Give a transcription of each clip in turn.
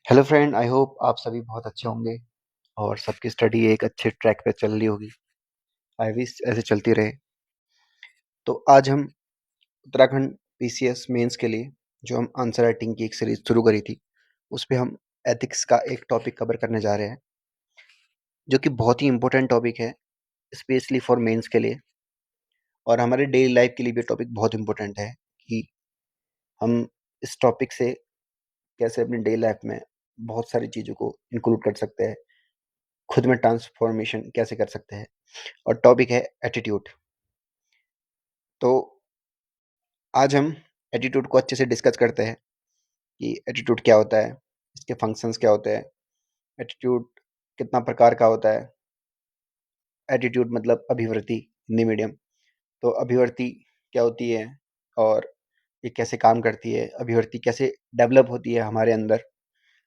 Hello friend, I hope आप सभी बहुत अच्छे होंगे और सबकी स्टडी एक अच्छे ट्रैक पे चल रही होगी। आई विश ऐसे चलती रहे। तो आज हम उत्तराखंड पीसीएस मेंस के लिए जो हम आंसर राइटिंग की एक सीरीज शुरू करी थी, उस पे हम एथिक्स का एक टॉपिक कवर करने जा रहे हैं, जो कि बहुत ही इंपॉर्टेंट टॉपिक है, स्पेशली फॉर मेंस के लिए। और हमारे डेली लाइफ के लिए भी टॉपिक बहुत इंपॉर्टेंट है कि हम इस टॉपिक से कैसे अपनी डेली लाइफ में बहुत सारी चीज़ों को इंक्लूड कर सकते हैं, खुद में ट्रांसफॉर्मेशन कैसे कर सकते हैं। और टॉपिक है एटीट्यूड। तो आज हम एटीट्यूड को अच्छे से डिस्कस करते हैं कि एटीट्यूड क्या होता है, इसके फंक्शंस क्या होते हैं, एटीट्यूड कितना प्रकार का होता है। एटीट्यूड मतलब अभिवृत्ति, हिंदी मीडियम। तो अभिवृत्ति क्या होती है और ये कैसे काम करती है, अभिवृत्ति कैसे डेवलप होती है हमारे अंदर,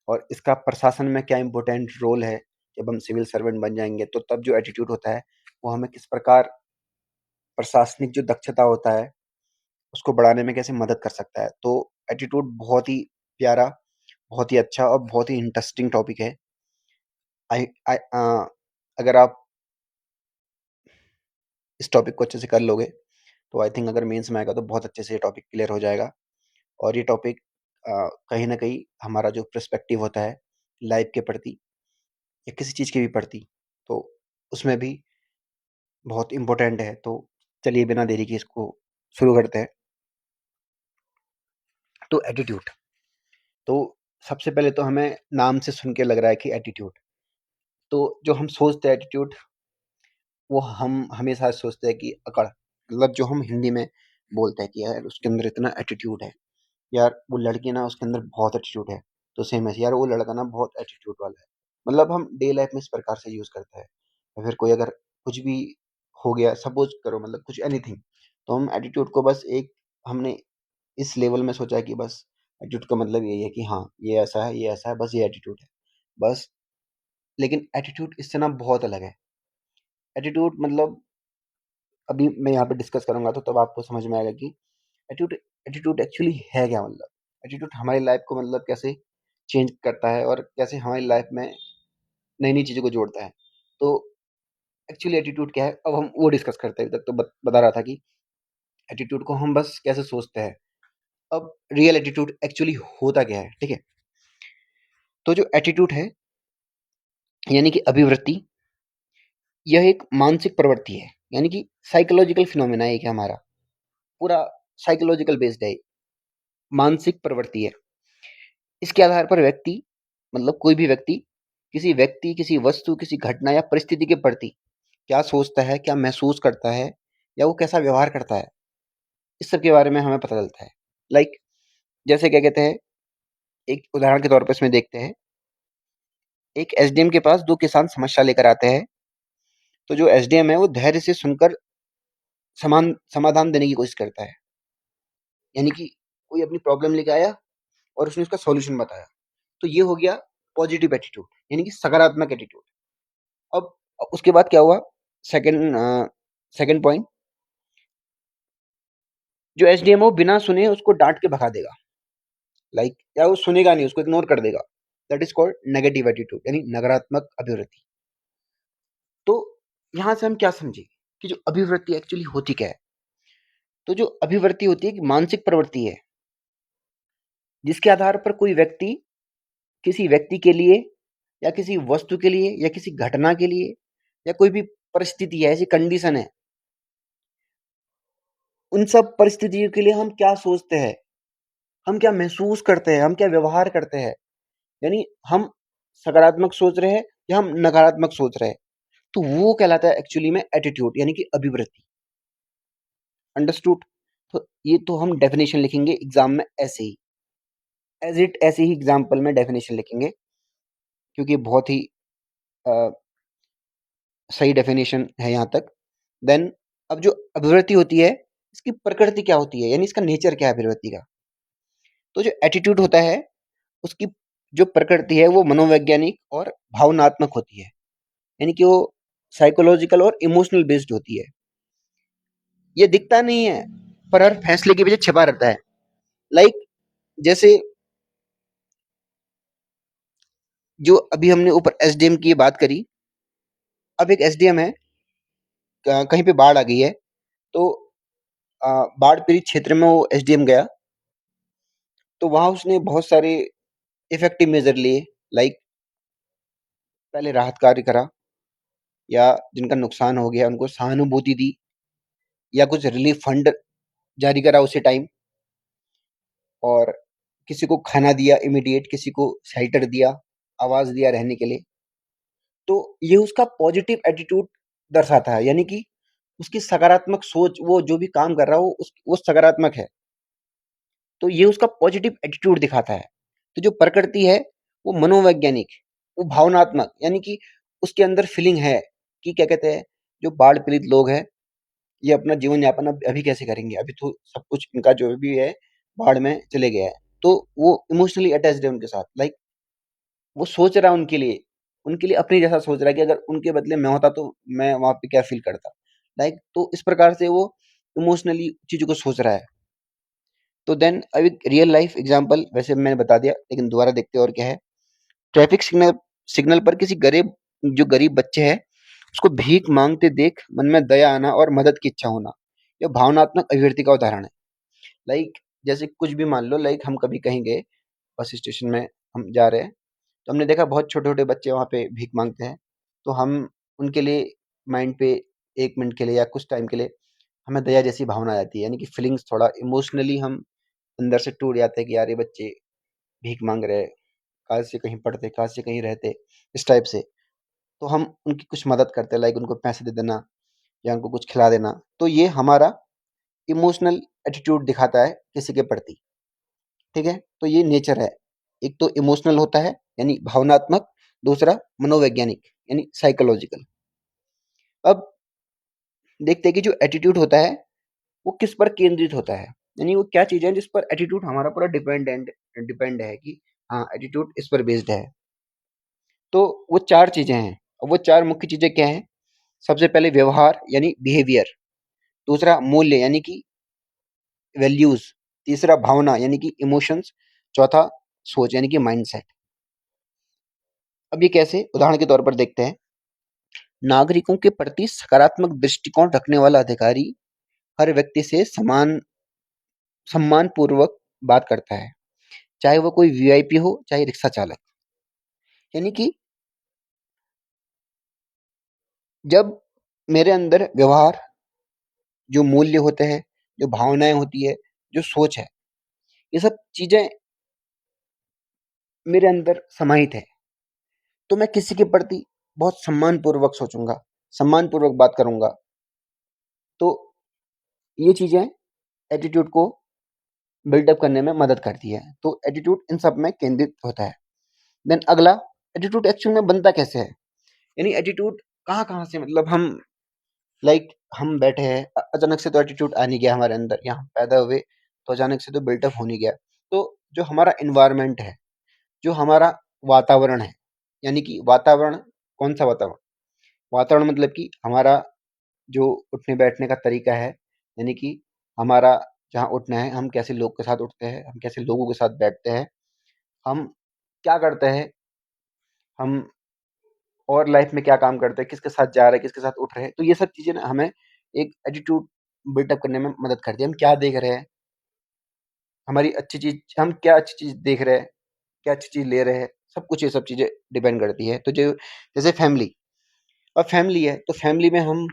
और इसका प्रशासन में क्या इम्पोर्टेंट रोल है। जब हम सिविल सर्वेंट बन जाएंगे तो तब जो एटीट्यूड होता है वो हमें किस प्रकार प्रशासनिक जो दक्षता होता है उसको बढ़ाने में कैसे मदद कर सकता है। तो एटीट्यूड बहुत ही प्यारा, बहुत ही अच्छा और बहुत ही इंटरेस्टिंग टॉपिक है। आई आई अगर आप इस टॉपिक को अच्छे से कर लोगे तो आई थिंक अगर मेंस में आएगा तो बहुत अच्छे से ये टॉपिक क्लियर हो जाएगा। और ये टॉपिक कहीं ना कहीं हमारा जो पर्सपेक्टिव होता है लाइफ के प्रति या किसी चीज़ के भी प्रति, तो उसमें भी बहुत इम्पोर्टेंट है। तो चलिए बिना देरी के इसको शुरू करते हैं। तो एटीट्यूड, तो सबसे पहले तो हमें नाम से सुन के लग रहा है कि एटीट्यूड, तो जो हम सोचते हैं एटीट्यूड, वो हम हमेशा सोचते हैं कि अकड़, मतलब जो हम हिंदी में बोलते हैं कि यार उसके अंदर इतना एटीट्यूड है, यार वो लड़की ना उसके अंदर बहुत एटीट्यूड है। तो सेम ऐसे यार वो लड़का ना बहुत एटीट्यूड वाला है। मतलब हम डे लाइफ में इस प्रकार से यूज करते हैं। या फिर कोई अगर कुछ भी हो गया, सपोज करो, मतलब कुछ एनीथिंग, तो हम एटीट्यूड को बस एक, हमने इस लेवल में सोचा है कि बस एटीट्यूड का मतलब यही है कि हाँ ये ऐसा है, ये ऐसा है, बस ये एटीट्यूड है, बस। लेकिन एटीट्यूड इससे ना बहुत अलग है। एटीट्यूड मतलब अभी मैं यहाँ पे डिस्कस करूंगा तो तब आपको समझ में आएगा कि एटीट्यूड एटीट्यूड एक्चुअली है क्या। मतलब एटीट्यूड हमारी लाइफ को मतलब कैसे चेंज करता है और कैसे हमारी लाइफ में नई नई चीज़ों को जोड़ता है। तो एक्चुअली एटीट्यूड क्या है, अब हम वो डिस्कस करते हैं। अभी तक तो बता रहा था कि एटीट्यूड को हम बस कैसे सोचते हैं। अब रियल एटीट्यूड एक्चुअली होता क्या है, ठीक है। तो जो एटीट्यूड है यानी कि अभिवृत्ति, यह एक मानसिक प्रवृत्ति है, यानी कि साइकोलॉजिकल फिनोमेना है कि हमारा पूरा साइकोलॉजिकल बेस्ड है, मानसिक प्रवृत्ति है। इसके आधार पर व्यक्ति, मतलब कोई भी व्यक्ति, किसी व्यक्ति, किसी वस्तु, किसी घटना या परिस्थिति के प्रति क्या सोचता है, क्या महसूस करता है, या वो कैसा व्यवहार करता है, इस सब के बारे में हमें पता चलता है। लाइक जैसे क्या कहते हैं, एक उदाहरण के तौर पर इसमें देखते हैं। एक एसडीएम के पास दो किसान समस्या लेकर आते हैं। तो जो एसडीएम है वो धैर्य से सुनकर समान समाधान देने की कोशिश करता है। यानी कि कोई अपनी प्रॉब्लम लेके आया और उसने उसका सॉल्यूशन बताया। तो ये हो गया पॉजिटिव एटीट्यूड, यानी कि सकारात्मक एटीट्यूड। अब उसके बाद क्या हुआ, सेकंड सेकंड पॉइंट, जो एसडीएम है वो बिना सुने उसको डांट के भगा देगा। लाइक या वो सुनेगा नहीं, उसको इग्नोर कर देगा। That is called negative attitude, यानी नकारात्मक अभिवृत्ति। तो यहां से हम क्या समझे कि जो अभिवृत्ति एक्चुअली होती क्या है। तो जो अभिवृत्ति होती है कि मानसिक प्रवृत्ति है, जिसके आधार पर कोई व्यक्ति किसी व्यक्ति के लिए या किसी वस्तु के लिए या किसी घटना के लिए या कोई भी परिस्थिति है, ऐसी कंडीशन है, उन सब परिस्थितियों के लिए हम क्या सोचते हैं, हम क्या महसूस करते हैं, हम क्या व्यवहार करते हैं। यानी हम सकारात्मक सोच रहे हैं या हम नकारात्मक सोच रहे हैं, तो वो कहलाता है एक्चुअली में एटीट्यूड, यानी कि अभिवृत्ति। अंडरस्टूड। तो ये तो हम डेफिनेशन लिखेंगे एग्जाम में ऐसे ही, एज इट ऐसे ही एग्जाम्पल में डेफिनेशन लिखेंगे, क्योंकि बहुत ही अ, सही डेफिनेशन है यहाँ तक। देन अब जो अभिवृत्ति होती है, इसकी प्रकृति क्या होती है, यानी इसका नेचर क्या है अभिवृत्ति का। तो जो एटीट्यूड होता है उसकी जो प्रकृति है वो मनोवैज्ञानिक और भावनात्मक होती है, यानी कि वो साइकोलॉजिकल और इमोशनल बेस्ड होती है। ये दिखता नहीं है पर हर फैसले के पीछे छिपा रहता है। लाइक जैसे जो अभी हमने ऊपर एसडीएम की बात करी, अब एक एसडीएम है, कहीं पे बाढ़ आ गई है, तो बाढ़ पीड़ित क्षेत्र में वो एसडीएम गया, तो वहां उसने बहुत सारे इफेक्टिव मेजर लिए, लाइक पहले राहत कार्य करा, या जिनका नुकसान हो गया उनको सहानुभूति दी, या कुछ रिलीफ फंड जारी करा उसी टाइम, और किसी को खाना दिया इमीडिएट, किसी को शेल्टर दिया, आवाज दिया रहने के लिए। तो ये उसका पॉजिटिव एटीट्यूड दर्शाता है, यानी कि उसकी सकारात्मक सोच, वो जो भी काम कर रहा है वो सकारात्मक है, तो ये उसका पॉजिटिव एटीट्यूड दिखाता है। तो जो प्रकृति है वो मनोवैज्ञानिक, वो भावनात्मक, यानी कि उसके अंदर फीलिंग है कि क्या कहते हैं, जो बाढ़ पीड़ित लोग हैं ये अपना जीवन यापन अब अभी कैसे करेंगे, अभी तो सब कुछ इनका जो भी है बाढ़ में चले गया है, तो वो इमोशनली अटैच्ड है उनके साथ, लाइक वो सोच रहा है उनके लिए अपनी जैसा सोच रहा है कि अगर उनके बदले मैं होता तो मैं वहां पे क्या फील करता, लाइक तो इस प्रकार से वो इमोशनली चीजों को सोच रहा है। तो देन अभी रियल लाइफ एग्जांपल वैसे मैंने बता दिया, लेकिन दोबारा देखते हैं और क्या है। ट्रैफिक सिग्नल सिग्नल पर किसी गरीब बच्चे है, उसको भीख मांगते देख मन में दया आना और मदद की इच्छा होना, यह भावनात्मक अभिव्यक्ति का उदाहरण है। लाइक जैसे कुछ भी मान लो, लाइक हम कभी कहीं गए, बस स्टेशन में हम जा रहे हैं, तो हमने देखा बहुत छोटे छोटे बच्चे वहाँ पे भीख मांगते हैं, तो हम उनके लिए माइंड पे 1 मिनट के लिए या कुछ टाइम के लिए हमें दया जैसी भावना आ जाती है, यानी कि फीलिंग्स थोड़ा इमोशनली हम अंदर से टूट जाते हैं कि यार ये बच्चे भीख मांग रहे हैं, काश से कहीं पढ़ते, काश से कहीं रहते, इस टाइप से। तो हम उनकी कुछ मदद करते हैं, लाइक उनको पैसे दे देना या उनको कुछ खिला देना, तो ये हमारा इमोशनल एटीट्यूड दिखाता है किसी के प्रति। ठीक है, तो ये नेचर है, एक तो इमोशनल होता है यानी भावनात्मक, दूसरा मनोवैज्ञानिक यानी साइकोलॉजिकल। अब देखते हैं कि जो एटीट्यूड होता है वो किस पर केंद्रित होता है, यानी वो क्या चीज है जिस पर एटीट्यूड हमारा पूरा डिपेंड है कि हाँ एटीट्यूड इस पर बेस्ड है। तो वो चार चीजें हैं, और वो चार मुख्य चीजें क्या हैं। सबसे पहले व्यवहार यानी बिहेवियर, दूसरा मूल्य यानी कि वैल्यूज, तीसरा भावना यानी कि इमोशंस, चौथा सोच यानी कि माइंडसेट। अब ये कैसे, उदाहरण के तौर पर देखते हैं। नागरिकों के प्रति सकारात्मक दृष्टिकोण रखने वाला अधिकारी हर व्यक्ति से समान सम्मान पूर्वक बात करता है, चाहे वो कोई वीआईपी हो चाहे रिक्शा चालक। यानी कि जब मेरे अंदर व्यवहार, जो मूल्य होते हैं, जो भावनाएं होती है, जो सोच है, ये सब चीजें मेरे अंदर समाहित है, तो मैं किसी के प्रति बहुत सम्मान पूर्वक सोचूंगा, सम्मान पूर्वक बात करूंगा। तो ये चीजें एटीट्यूड को बिल्डअप करने में मदद करती है। तो एटीट्यूड इन सब में केंद्रित होता है। देन अगला, एटीट्यूड एक्चुअल में बनता कैसे है, यानी एटीट्यूड कहाँ कहाँ से, मतलब हम लाइक हम बैठे हैं, अचानक से तो एटीट्यूड आ नहीं गया हमारे अंदर, यहाँ पैदा हुए तो अचानक से तो बिल्टअप हो नहीं गया। तो जो हमारा इन्वायरमेंट है, जो हमारा वातावरण है, यानी कि वातावरण, कौन सा वातावरण, वातावरण मतलब कि हमारा जो उठने बैठने का तरीका है, यानी कि हमारा जहाँ उठना है, हम कैसे लोग के साथ उठते हैं, हम कैसे लोगों के साथ बैठते हैं, हम क्या करते हैं, हम और लाइफ में क्या काम करते हैं, किसके साथ जा रहे हैं, किसके साथ उठ रहे हैं, तो ये सब चीजें ना हमें एक एटीट्यूड बिल्डअप करने में मदद करती है। हम क्या देख रहे हैं, हमारी अच्छी चीज, हम क्या अच्छी चीज देख रहे हैं, क्या अच्छी चीज ले रहे हैं, सब कुछ ये सब चीजें डिपेंड करती है। तो जो जैसे फैमिली, और फैमिली है तो फैमिली में हम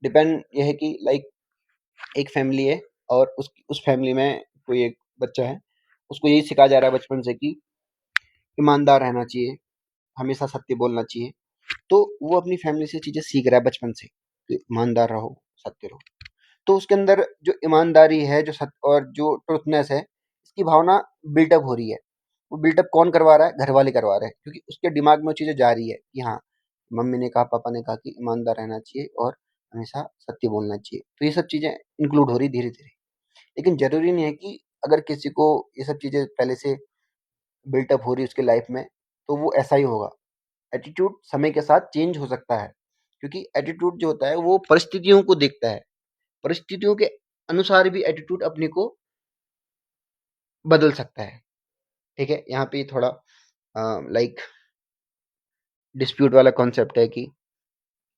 डिपेंड, ये है कि लाइक एक फैमिली है और उस फैमिली में कोई एक बच्चा है, उसको यही सिखाया जा रहा है बचपन से कि ईमानदार रहना चाहिए, हमेशा सत्य बोलना चाहिए। तो वो अपनी फैमिली से चीजें सीख रहा है बचपन से कि ईमानदार रहो, सत्य रहो। तो उसके अंदर जो ईमानदारी है, जो सत्य और जो ट्रुथनेस है, इसकी भावना बिल्टअप हो रही है। वो बिल्टअप कौन करवा रहा है, घर वाले करवा रहे हैं, क्योंकि उसके दिमाग में वो चीजें जा रही है कि हाँ, मम्मी ने कहा, पापा ने कहा कि ईमानदार रहना चाहिए और हमेशा सत्य बोलना चाहिए। तो ये सब चीजें इंक्लूड हो रही धीरे धीरे। लेकिन जरूरी नहीं है कि अगर किसी को ये सब चीजें पहले से बिल्टअप हो रही है उसके लाइफ में, तो वो ऐसा ही होगा। एटीट्यूड समय के साथ चेंज हो सकता है, क्योंकि एटीट्यूड जो होता है वो परिस्थितियों को देखता है, परिस्थितियों के अनुसार भी एटीट्यूड अपने को बदल सकता है। ठीक है, यहाँ पे थोड़ा लाइक डिस्प्यूट वाला कॉन्सेप्ट है कि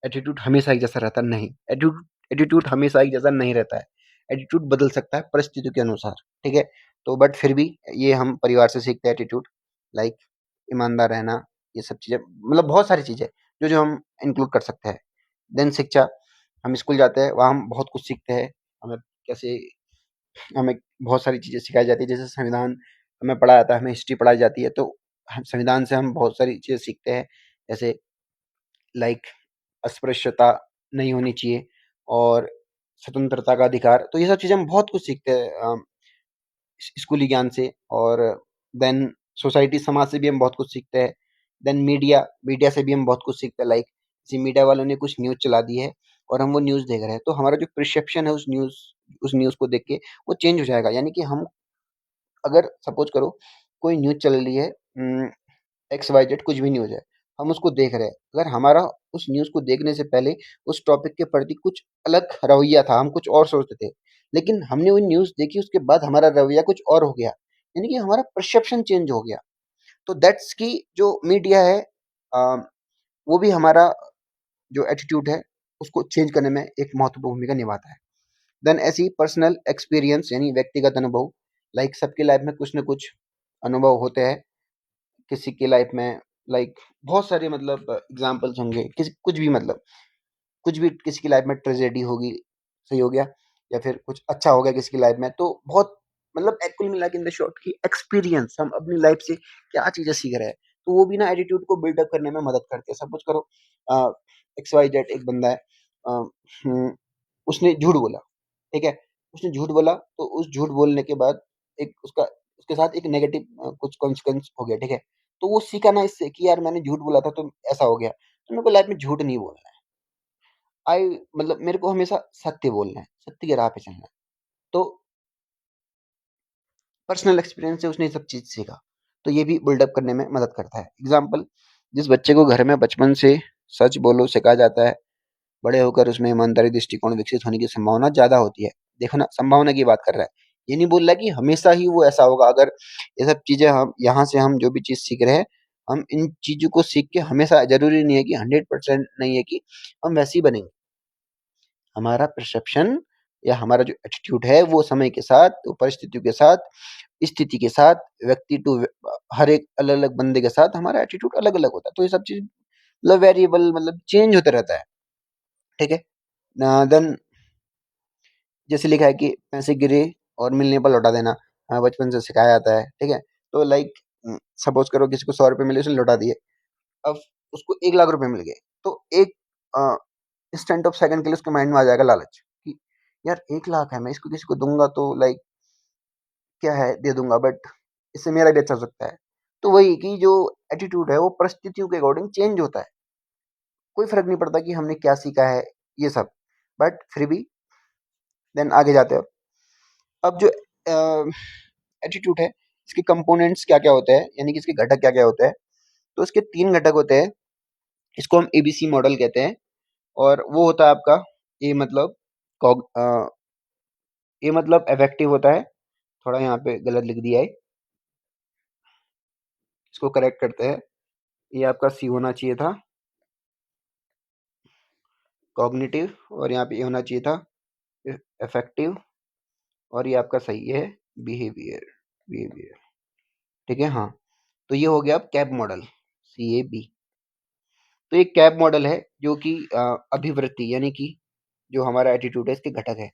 एटीट्यूड हमेशा एक जैसा रहता नहीं, एटीट्यूड एटीट्यूड हमेशा एक जैसा नहीं रहता है, एटीट्यूड बदल सकता है परिस्थितियों के अनुसार, ठीक है। तो बट फिर भी ये हम परिवार से सीखते हैं एटीट्यूड, लाइक ईमानदार रहना, ये सब चीजें, मतलब बहुत सारी चीजें जो जो हम इंक्लूड कर सकते हैं। देन शिक्षा, हम स्कूल जाते हैं, वहाँ हम बहुत कुछ सीखते हैं। हमें कैसे हमें बहुत सारी चीजें सिखाई जाती है, जैसे संविधान हमें पढ़ाया जाता है, हमें हिस्ट्री पढ़ाई जाती है, तो संविधान से हम बहुत सारी चीजें सीखते हैं, जैसे लाइक अस्पृश्यता नहीं होनी चाहिए और स्वतंत्रता का अधिकार, तो ये सब चीजें हम बहुत कुछ सीखते हैं स्कूली ज्ञान से। और देन सोसाइटी, समाज से भी हम बहुत कुछ सीखते हैं। देन मीडिया, मीडिया से भी हम बहुत कुछ सीखते हैं, लाइक किसी मीडिया वालों ने कुछ न्यूज़ चला दी है और हम वो न्यूज़ देख रहे हैं, तो हमारा जो परसेप्शन है उस न्यूज़ को देख के वो चेंज हो जाएगा। यानी कि हम, अगर सपोज करो कोई न्यूज़ चल रही है, एक्स वाई जेड कुछ भी न्यूज़ है, हम उसको देख रहे हैं, अगर हमारा उस न्यूज़ को देखने से पहले उस टॉपिक के प्रति कुछ अलग रवैया था, हम कुछ और सोचते थे, लेकिन हमने वो न्यूज़ देखी, उसके बाद हमारा रवैया कुछ और हो गया, यानी कि हमारा परसेप्शन चेंज हो गया। तो दैट्स की जो मीडिया है, अ, वो भी हमारा जो एटीट्यूड है उसको चेंज करने में एक महत्वपूर्ण भूमिका निभाता है। देन ऐसी पर्सनल एक्सपीरियंस, यानी व्यक्तिगत अनुभव, लाइक सबकी लाइफ में कुछ न कुछ अनुभव होते हैं। किसी की लाइफ में लाइक बहुत सारे मतलब एग्जांपल्स होंगे, किसी कुछ भी मतलब कुछ भी किसी की लाइफ में ट्रेजेडी होगी, सही हो गया, या फिर कुछ अच्छा हो गया किसी की लाइफ में, तो बहुत मतलब कुल मिला के इन द शॉर्ट की एक्सपीरियंस, हम अपनी लाइफ से क्या चीजें सीख रहे हैं, तो वो भी ना एटीट्यूड को बिल्डअप करने में मदद करते हैं। सपोज करो एक्स वाई जेड एक बंदा है, अ, उसने झूठ बोला, ठीक है, उसने झूठ बोला, तो उस झूठ बोलने के बाद एक उसका उसके साथ एक नेगेटिव कुछ कॉन्सिक्वेंस हो गया, ठीक है। तो वो सीखा ना इससे कि यार मैंने झूठ बोला था तो ऐसा हो गया, तो मेरे को लाइफ में झूठ नहीं बोलना है। आई मतलब मेरे को हमेशा सत्य बोलना है, सत्य की राह पे चलना है। तो पर्सनल एक्सपीरियंस से उसने ये सब चीज़ सीखा। तो ये भी बिल्डअप करने में मदद करता है। एग्ज़ाम्पल, जिस बच्चे को घर में बचपन से सच बोलो सिखाया जाता है, बड़े होकर उसमें ईमानदारी दृष्टिकोण विकसित होने की संभावना ज़्यादा होती है। देखो ना, संभावना की बात कर रहा है। ये नहीं बोल रहा कि हमेशा ही वो ऐसा होगा। अगर ये सब चीज़ें हम यहाँ से हम जो भी चीज़ सीख रहे हैं, हम इन चीज़ों को सीख के हमेशा ज़रूरी नहीं है कि 100% नहीं है कि हम वैसे ही बनेंगे। हमारा परसेप्शन या हमारा जो एटीट्यूड है वो समय के साथ, वो परिस्थितियों के साथ, स्थिति के साथ, व्यक्ति टू हर एक अलग-अलग बंदे के साथ हमारा एटीट्यूड अलग-अलग होता है। तो ये सब चीज़ मतलब वेरिएबल मतलब चेंज होता रहता है, ठीक है? देन जैसे लिखा है कि पैसे गिरे और मिलने पर लौटा देना, बचपन से सिखाया जाता है, ठीक है? तो लाइक सपोज़ करो किसी को ₹100 मिले, उसने लौटा दिए। अब उसको ₹1,00,000 मिल गए, तो एक अ, इंस्टेंट ऑफ सेकंड के लिए उसके माइंड में आ जाएगा लालच कि यार 1,00,000 है, मैं इसको किसी को दूँगा तो लाइक क्या है, दे दूँगा, बट इससे मेरा भी अच्छा हो सकता है। तो वही कि जो एटीट्यूड है वो परिस्थितियों के अकॉर्डिंग चेंज होता है। कोई फ़र्क नहीं पड़ता कि हमने क्या सीखा है, ये सब। बट फिर भी देन आगे जाते हैं। अब जो एटीट्यूड है, इसके कंपोनेंट्स क्या-क्या होते हैं, यानी कि इसके घटक क्या-क्या होते हैं? तो इसके 3 घटक होते हैं। इसको हम एबीसी मॉडल कहते हैं। और वो होता है आपका ए मतलब ए मतलब अफेक्टिव होता है। थोड़ा यहाँ पे गलत लिख दिया है, इसको करेक्ट करते हैं। ये आपका सी होना चाहिए था, कॉग्निटिव, और यहाँ पे ए होना चाहिए था इफेक्टिव, और ये आपका सही है बिहेवियर, बिहेवियर, ठीक है। हाँ, तो ये हो गया अब cab model, C A B. तो ये कैब मॉडल है जो कि अभिवृत्ति यानी कि जो हमारा एटीट्यूड है इसके घटक है।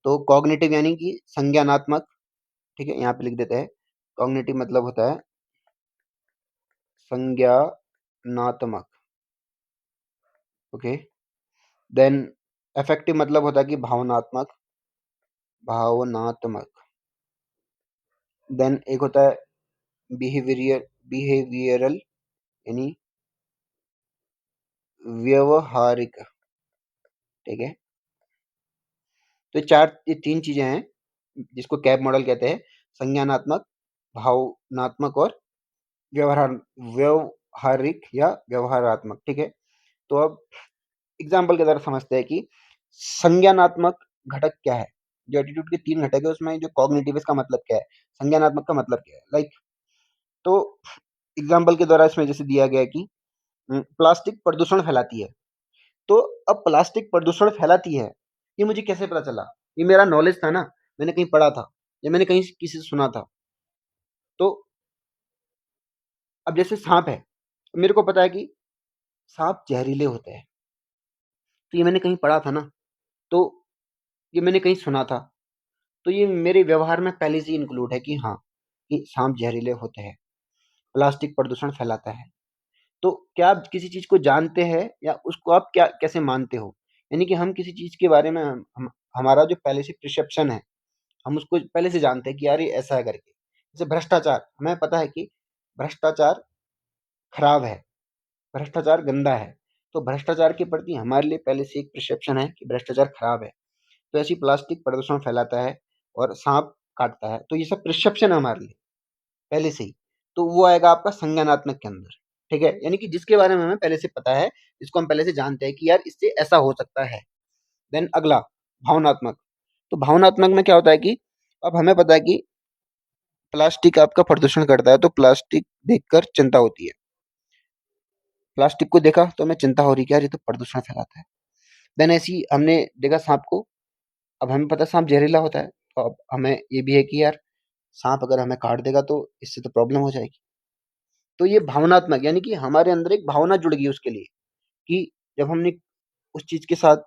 तो कॉग्निटिव यानी कि संज्ञानात्मक, ठीक है, यहाँ पे लिख देते हैं। कॉग्निटिव मतलब होता है संज्ञानात्मक, ओके। देन अफेक्टिव मतलब होता है कि भावनात्मक, भावनात्मक। देन एक होता है बिहेवियरल यानी व्यवहारिक, ठीक है। तो ये तीन चीजें हैं जिसको कैब मॉडल कहते हैं, संज्ञानात्मक, भावनात्मक और व्यवहार व्यवहारिक या व्यवहारात्मक, ठीक है। तो अब एग्जाम्पल की तरह समझते हैं कि संज्ञानात्मक घटक क्या है। जो एटीट्यूड के 3 घटक है उसमें जो कॉग्निटिव, इसका मतलब क्या है, संज्ञानात्मक का मतलब क्या है, लाइक तो एग्जाम्पल के द्वारा इसमें जैसे दिया गया है कि प्लास्टिक प्रदूषण फैलाती है। तो अब प्लास्टिक प्रदूषण फैलाती है, ये मुझे कैसे पता चला? ये मेरा नॉलेज था ना, मैंने कहीं पढ़ा था या मैंने कहीं किसी से सुना था। तो अब जैसे सांप है, मेरे को पता है कि सांप जहरीले होते हैं, तो ये मैंने कहीं पढ़ा था ना, तो ये मैंने कहीं सुना था, तो ये मेरे व्यवहार में पहले से ही इंक्लूड है कि हाँ, कि सांप जहरीले होते हैं, प्लास्टिक प्रदूषण फैलाता है। तो क्या आप किसी चीज़ को जानते हैं या उसको आप क्या कैसे मानते हो? यानी कि हम किसी चीज़ के बारे में हम हमारा जो पहले से परसेप्शन है, हम उसको पहले से जानते हैं कि यार ये ऐसा है करके। जैसे भ्रष्टाचार, हमें पता है कि भ्रष्टाचार खराब है, भ्रष्टाचार गंदा है। तो भ्रष्टाचार के प्रति हमारे लिए पहले से एक परसेप्शन है कि भ्रष्टाचार खराब है। तो ऐसे ही प्लास्टिक प्रदूषण फैलाता है और साँप काटता है। तो ये सब परसेप्शन है हमारे लिए पहले से ही। तो वो आएगा आपका संज्ञानात्मक के अंदर, ठीक है? यानी कि जिसके बारे में हमें पहले से पता है, जिसको हम पहले से जानते हैं कि यार इससे ऐसा हो सकता है। देन अगला भावनात्मक। तो भावनात्मक में क्या होता है कि अब हमें पता है कि प्लास्टिक आपका प्रदूषण करता है, तो प्लास्टिक देखकर चिंता होती है। प्लास्टिक को देखा तो हमें चिंता हो रही है कि यार ये तो प्रदूषण फैलाता है। देन ऐसे ही हमने देखा सांप को, अब हमें पता है सांप जहरीला होता है, तो अब हमें ये भी है कि यार सांप अगर हमें काट देगा तो इससे तो प्रॉब्लम हो जाएगी। तो ये भावनात्मक यानी कि हमारे अंदर एक भावना जुड़ गई उसके लिए कि जब हमने उस चीज़ के साथ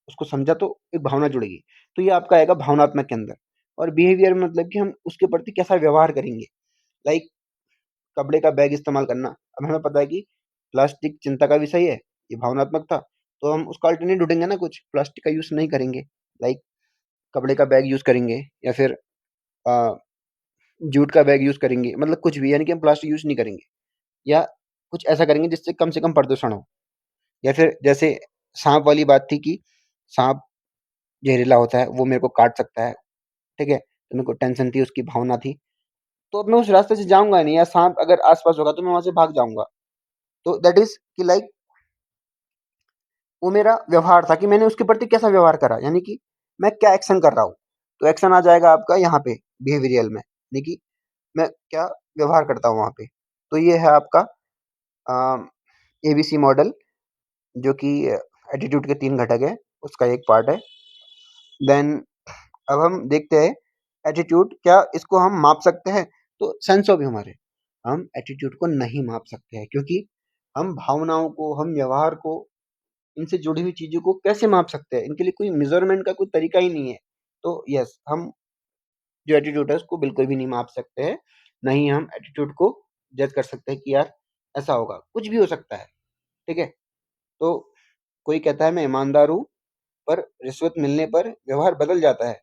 उसको समझा तो एक भावना जुड़ेगी। तो ये आपका आएगा भावनात्मक के अंदर। और बिहेवियर मतलब कि हम उसके प्रति कैसा व्यवहार करेंगे। लाइक कपड़े का बैग इस्तेमाल करना। अब हमें पता है कि प्लास्टिक चिंता का विषय है, ये भावनात्मक था, तो हम उसका अल्टरनेट ढूँढेंगे ना कुछ, प्लास्टिक का यूज़ नहीं करेंगे। लाइक कपड़े का बैग यूज़ करेंगे या फिर अ, जूट का बैग यूज़ करेंगे, मतलब कुछ भी, यानी कि हम प्लास्टिक यूज़ नहीं करेंगे। या कुछ ऐसा करेंगे जिससे कम से कम प्रदूषण हो। या फिर जैसे साँप वाली बात थी कि साँप जहरीला होता है, वो मेरे को काट सकता है, ठीक है? तो मेरे को टेंशन थी, उसकी भावना थी, तो अब मैं उस रास्ते से जाऊँगा नहीं, या साँप अगर आस-पास होगा तो मैं वहाँ से भाग जाऊँगा। तो दैट इज़ कि लाइक वो मेरा व्यवहार था कि मैंने उसके प्रति कैसा व्यवहार करा, यानी कि मैं क्या एक्शन कर रहा हूँ। तो एक्शन आ जाएगा आपका यहाँ पे बिहेवियरल में, यानी कि मैं क्या व्यवहार करता हूँ वहाँ पे। तो ये है आपका अ, एबीसी मॉडल, जो कि एटीट्यूड के 3 घटक है, उसका एक पार्ट है। देन अब हम देखते हैं एटीट्यूड, क्या इसको हम माप सकते हैं? तो सेंस ऑफ ह्यूमर है, हम एटीट्यूड को नहीं माप सकते हैं, क्योंकि हम भावनाओं को, हम व्यवहार को, इनसे जुड़ी हुई चीज़ों को कैसे माप सकते हैं? इनके लिए कोई मेज़रमेंट का कोई तरीका ही नहीं है। तो यस, हम जो एटीट्यूड है उसको बिल्कुल भी नहीं माप सकते हैं, ना ही हम एटीट्यूड को जज कर सकते हैं कि यार ऐसा होगा, कुछ भी हो सकता है, ठीक है? तो कोई कहता है मैं ईमानदार हूँ, पर रिश्वत मिलने पर व्यवहार बदल जाता है।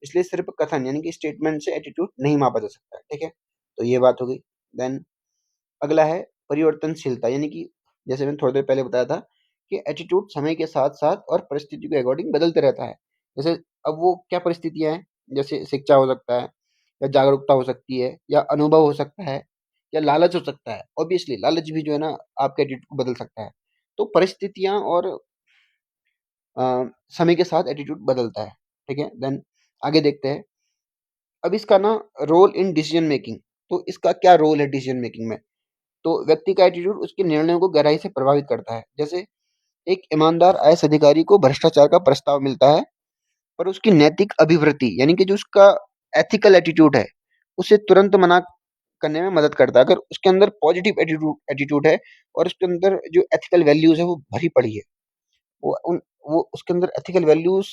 इसलिए सिर्फ कथन यानी कि स्टेटमेंट से एटीट्यूड नहीं मापा जा सकता है, ठीक है? तो ये बात हो गई। देन अगला है परिवर्तनशीलता, यानी कि जैसे मैंने थोड़ी देर पहले बताया था कि एटीट्यूड समय के साथ-साथ और परिस्थिति के अकॉर्डिंग बदलते रहता है। जैसे अब वो क्या परिस्थितियाँ हैं, जैसे शिक्षा हो सकता है, या जागरूकता हो सकती है, या अनुभव हो सकता है, या लालच हो सकता है। ऑब्वियसली लालच भी जो है ना आपके एटीट्यूड को बदल सकता है। तो परिस्थितियाँ और अ, समय के साथ एटीट्यूड बदलता है, ठीक है? देन आगे देखते हैं। अब इसका ना रोल इन डिसीजन मेकिंग, तो इसका क्या रोल है डिसीजन मेकिंग में? तो व्यक्ति का एटीट्यूड उसके निर्णयों को गहराई से प्रभावित करता है। जैसे एक ईमानदार आईएएस अधिकारी को भ्रष्टाचार का प्रस्ताव मिलता है, पर उसकी नैतिक अभिवृत्ति यानी कि जो उसका एथिकल एटीट्यूड है, उसे तुरंत मना करने में मदद करता है। अगर उसके अंदर पॉजिटिव एटीट्यूड एटीट्यूड है और उसके अंदर जो एथिकल वैल्यूज़ है वो भरी पड़ी है, वो उन वो उसके अंदर एथिकल वैल्यूज़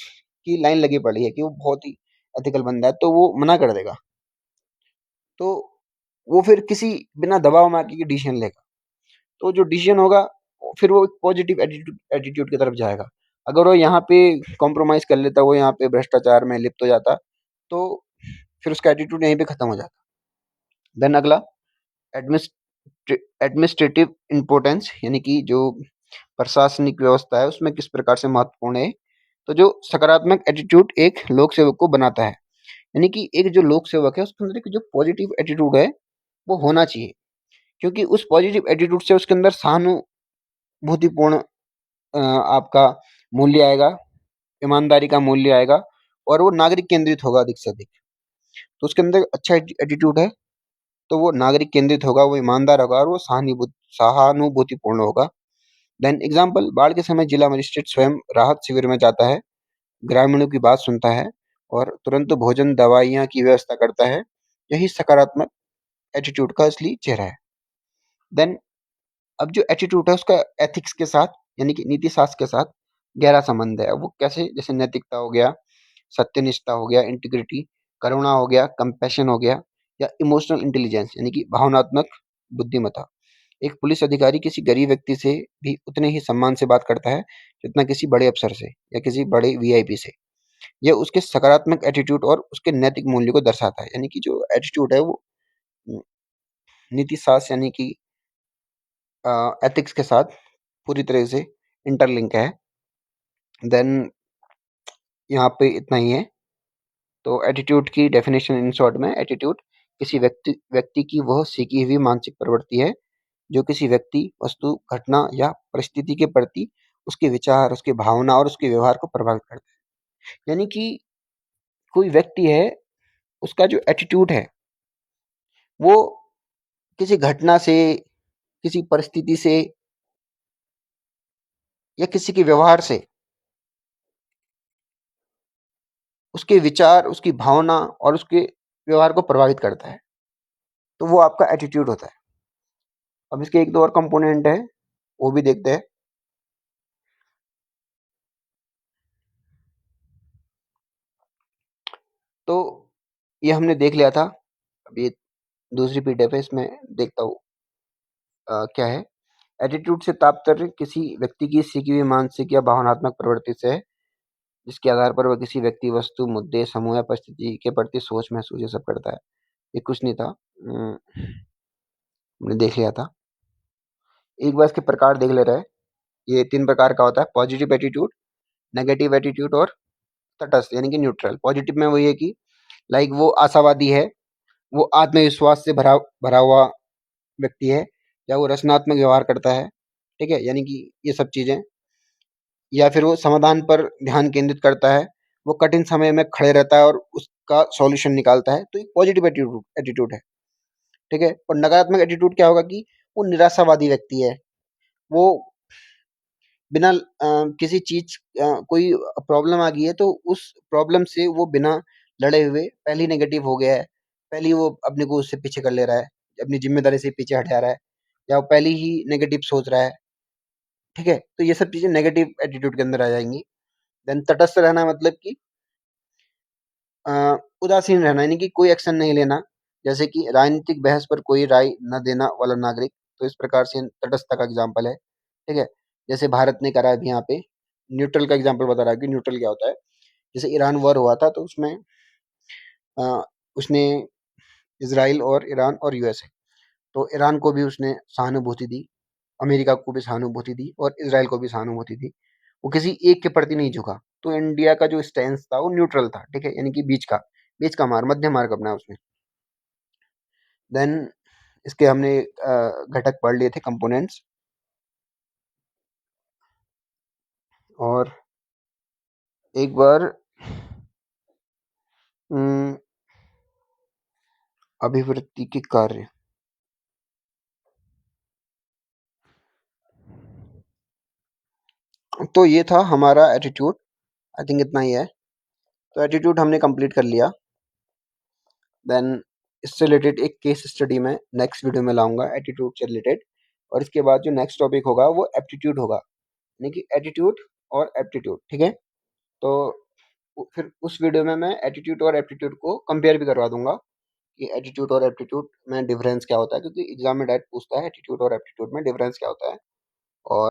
की लाइन लगी पड़ी है कि वो बहुत ही एथिकल बंदा है, तो वो मना कर देगा। तो वो फिर किसी बिना दबाव में आके ये डिसीजन लेगा। तो जो डिसीजन होगा फिर वो एक पॉजिटिव एटीट्यूड एटीट्यूड की तरफ जाएगा। अगर वो यहाँ पे कॉम्प्रोमाइज़ कर लेता, वो यहाँ पे भ्रष्टाचार में लिप्त हो जाता, तो फिर उसका एटीट्यूड यहीं पे खत्म हो जाता। देन अगला एडमिनिस्ट्रेटिव इम्पोर्टेंस, यानी कि जो प्रशासनिक व्यवस्था है उसमें किस प्रकार से महत्वपूर्ण है। तो जो सकारात्मक एटीट्यूड एक लोक सेवक को बनाता है, यानी कि एक जो लोक सेवक है उसके अंदर एक जो पॉजिटिव एटीट्यूड है वो होना चाहिए, क्योंकि उस पॉजिटिव एटीट्यूड से उसके अंदर सहानुभूतिपूर्ण आपका मूल्य आएगा, ईमानदारी का मूल्य आएगा, और वो नागरिक केंद्रित होगा अधिक से अधिक। तो उसके अंदर अच्छा एटीट्यूड है, तो वो नागरिक केंद्रित होगा, वो ईमानदार होगा और वो सहानुभूतिपूर्ण होगा। देन एग्जाम्पल, बाढ़ के समय जिला मजिस्ट्रेट स्वयं राहत शिविर में जाता है, ग्रामीणों की बात सुनता है और तुरंत भोजन दवाइयाँ की व्यवस्था करता है। यही सकारात्मक एटीट्यूड का असली चेहरा है। देन अब जो एटीट्यूड है उसका एथिक्स के साथ यानी कि नीति शास्त्र के साथ गहरा संबंध है। वो कैसे? जैसे नैतिकता हो गया, सत्यनिष्ठा हो गया, इंटीग्रिटी, करुणा हो गया, कंपैशन हो गया, या इमोशनल इंटेलिजेंस यानी कि भावनात्मक बुद्धिमत्ता। एक पुलिस अधिकारी किसी गरीब व्यक्ति से भी उतने ही सम्मान से बात करता है जितना किसी बड़े अफसर से या किसी बड़े वीआईपी से। यह उसके सकारात्मक एटीट्यूड और उसके नैतिक मूल्य को दर्शाता है। यानी कि जो एटीट्यूड है वो नीति शास्त्र यानी कि एथिक्स के साथ पूरी तरह से इंटरलिंक है। देन यहाँ पे इतना ही है। तो एटीट्यूड की डेफिनेशन इन शॉर्ट में, एटीट्यूड किसी व्यक्ति की वह सीखी हुई मानसिक प्रवृत्ति है जो किसी व्यक्ति, वस्तु, घटना या परिस्थिति के प्रति उसके विचार, उसकी भावना और उसके व्यवहार को प्रभावित करता है। यानी कि कोई व्यक्ति है, उसका जो एटीट्यूड है वो किसी घटना से, किसी परिस्थिति से या किसी के व्यवहार से उसके विचार, उसकी भावना और उसके व्यवहार को प्रभावित करता है। तो वो आपका एटीट्यूड होता है। अब इसके एक दो और कंपोनेंट है, वो भी देखते हैं। तो ये हमने देख लिया था। अब ये दूसरी पीडीएफ है, इसमें देखता हूँ क्या है। एटीट्यूड से तात्पर्य किसी व्यक्ति की सीखी हुई मानसिक या भावनात्मक प्रवृत्ति से है, जिसके आधार पर वह किसी व्यक्ति, वस्तु, मुद्दे, समूह या परिस्थिति के प्रति सोच, महसूस ये सब करता है। ये कुछ नहीं था, हमने देख लिया था। एक बार इसके प्रकार देख ले रहे हैं। ये 3 प्रकार का होता है: पॉजिटिव एटीट्यूड, नेगेटिव एटीट्यूड और तटस्थ यानी कि न्यूट्रल। पॉजिटिव में वही है कि लाइक वो आशावादी है, वो आत्मविश्वास से भरा भरा हुआ व्यक्ति है, या वो रचनात्मक व्यवहार करता है, ठीक है, यानी कि ये सब चीजें। या फिर वो समाधान पर ध्यान केंद्रित करता है, वो कठिन समय में खड़े रहता है और उसका सॉल्यूशन निकालता है। तो एक पॉजिटिव एटीट्यूड एटीट्यूड है, ठीक है। और नकारात्मक एटीट्यूड क्या होगा कि वो निराशावादी व्यक्ति है, वो बिना किसी चीज, कोई प्रॉब्लम आ गई है तो उस प्रॉब्लम से वो बिना लड़े हुए पहले ही नेगेटिव हो गया है, पहले ही वो अपने को उससे पीछे कर ले रहा है, अपनी जिम्मेदारी से पीछे हट जा रहा है, या वो पहले ही नेगेटिव सोच रहा है, ठीक है। तो ये सब चीजें नेगेटिव एटीट्यूड के अंदर आ जाएंगी। देन तटस्थ रहना मतलब कि अ, उदासीन रहना, यानी कि कोई एक्शन नहीं लेना, जैसे कि राजनीतिक बहस पर कोई राय न देना वाला नागरिक। तो इस प्रकार से तटस्थ का एग्जाम्पल है, ठीक है। जैसे भारत ने करा है अभी यहाँ पे, न्यूट्रल का एग्जाम्पल बता रहा है कि न्यूट्रल क्या होता है। जैसे ईरान वॉर हुआ था तो उसमें अ, उसने इसराइल और ईरान और यूएसए, तो ईरान को भी उसने सहानुभूति दी, अमेरिका को भी सहानुभूति दी और इसराइल को भी सहानुभूति दी। वो किसी एक के प्रति नहीं झुका। तो इंडिया का जो स्टैंस था वो न्यूट्रल था, ठीक है, यानी कि बीच का मध्य मार्ग अपना उसने। देन इसके हमने घटक पढ़ लिए थे, कंपोनेंट्स। और एक बार अम, अभिवृत्ति के कार्य, तो ये था हमारा एटीट्यूड। आई थिंक इतना ही है। तो एटीट्यूड हमने कंप्लीट कर लिया। देन इससे रिलेटेड एक केस स्टडी में नेक्स्ट वीडियो में लाऊंगा, एटीट्यूड से रिलेटेड। और इसके बाद जो नेक्स्ट टॉपिक होगा वो एप्टीट्यूड होगा, यानी कि एटीट्यूड और एप्टीट्यूड, ठीक है। तो फिर उस वीडियो में मैं एटीट्यूड और एप्टीट्यूड को कंपेयर भी करवा दूंगा कि एटीट्यूड और एप्टीट्यूड में डिफरेंस क्या होता है, क्योंकि एग्जाम में डायरेक्ट पूछता है एटीट्यूड और एप्टीट्यूड में डिफरेंस क्या होता है। और